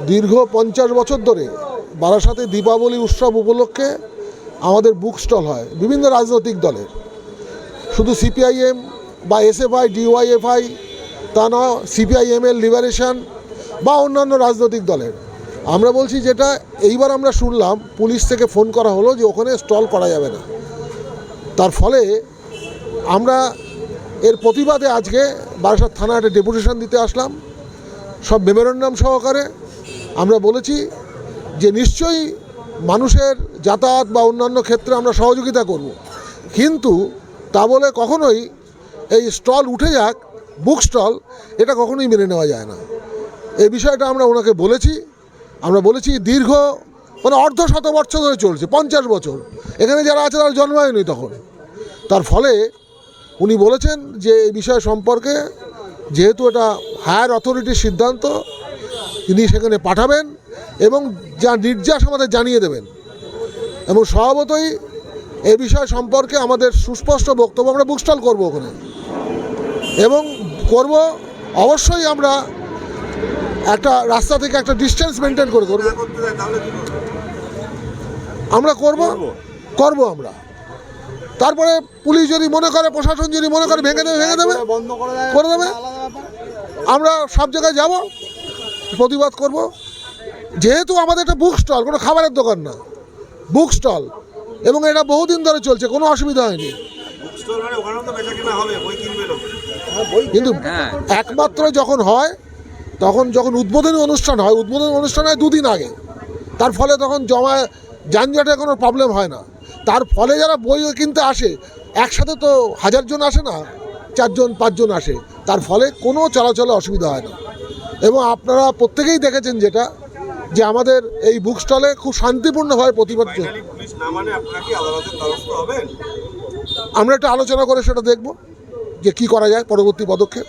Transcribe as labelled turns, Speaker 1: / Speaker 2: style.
Speaker 1: দীর্ঘ 50 বছর ধরে বারাসাতে দীপাবলি উৎসব উপলক্ষে আমাদের বুক স্টল হয় বিভিন্ন রাজনৈতিক দলের, শুধু সিপিআইএম বা এসএফআই ডিওয়াইএফআই তা না, সিপিআইএমের লিবারেশন বা অন্যান্য রাজনৈতিক দলের। আমরা বলছি যেটা এইবার আমরা শুনলাম পুলিশ থেকে ফোন করা হলো যে ওখানে স্টল করা যাবে না। তার ফলে আমরা এর প্রতিবাদে আজকে বারাসাত থানা একটা ডেপুটেশন দিতে আসলাম সব মেমোরেন্ডাম সহকারে। আমরা বলেছি যে নিশ্চয়ই মানুষের যাতায়াত বা অন্যান্য ক্ষেত্রে আমরা সহযোগিতা করব, কিন্তু তা বলে কখনোই এই স্টল উঠে যাক, বুক স্টল, এটা কখনোই মেনে নেওয়া যায় না। এই বিষয়টা আমরা ওনাকে বলেছি। আমরা বলেছি দীর্ঘ অর্ধ শত বছর ধরে চলছে, 50 বছর, এখানে যারা আছে তারা জন্মায়নি তখন। তার ফলে উনি বলেছেন যে এই বিষয় সম্পর্কে যেহেতু এটা হায়ার অথরিটির সিদ্ধান্ত, তিনি সেখানে পাঠাবেন এবং যা নির্যাস আমাদের জানিয়ে দেবেন। এবং স্বভাবতই এই বিষয় সম্পর্কে আমাদের সুস্পষ্ট বক্তব্য, আমরা বুক স্টল করবো ওখানে এবং করব অবশ্যই। আমরা একটা রাস্তা থেকে একটা ডিস্টেন্স মেনটেন করে করবো, আমরা করবো আমরা। তারপরে পুলিশ যদি মনে করে, প্রশাসন যদি মনে করে ভেঙে দেবে করে দেবে, আমরা সব জায়গায় যাব, প্রতিবাদ করব। যেহেতু আমাদের একটা বুক স্টল, কোনো খাবারের দোকান না, বুক স্টল, এবং এটা বহুদিন ধরে চলছে, কোনো অসুবিধা হয়নি। কিন্তু একমাত্র যখন হয়, তখন যখন উদ্বোধনী অনুষ্ঠান হয়, উদ্বোধনী অনুষ্ঠান হয় 2 দিন আগে, তার ফলে তখন যানজটের কোনো প্রবলেম হয় না। তার ফলে যারা বই কিনতে আসে, একসাথে তো 1000 জন আসে না, 4 জন 5 জন আসে, তার ফলে কোনো চলাচলে অসুবিধা হয় না। এবং আপনারা প্রত্যেকেই দেখেছেন যেটা, যে আমাদের এই বুক স্টলে খুব শান্তিপূর্ণভাবে প্রতিবাদ চলছে। আমরা একটা আলোচনা করে সেটা দেখব যে কি করা যায় পরবর্তী পদক্ষেপ।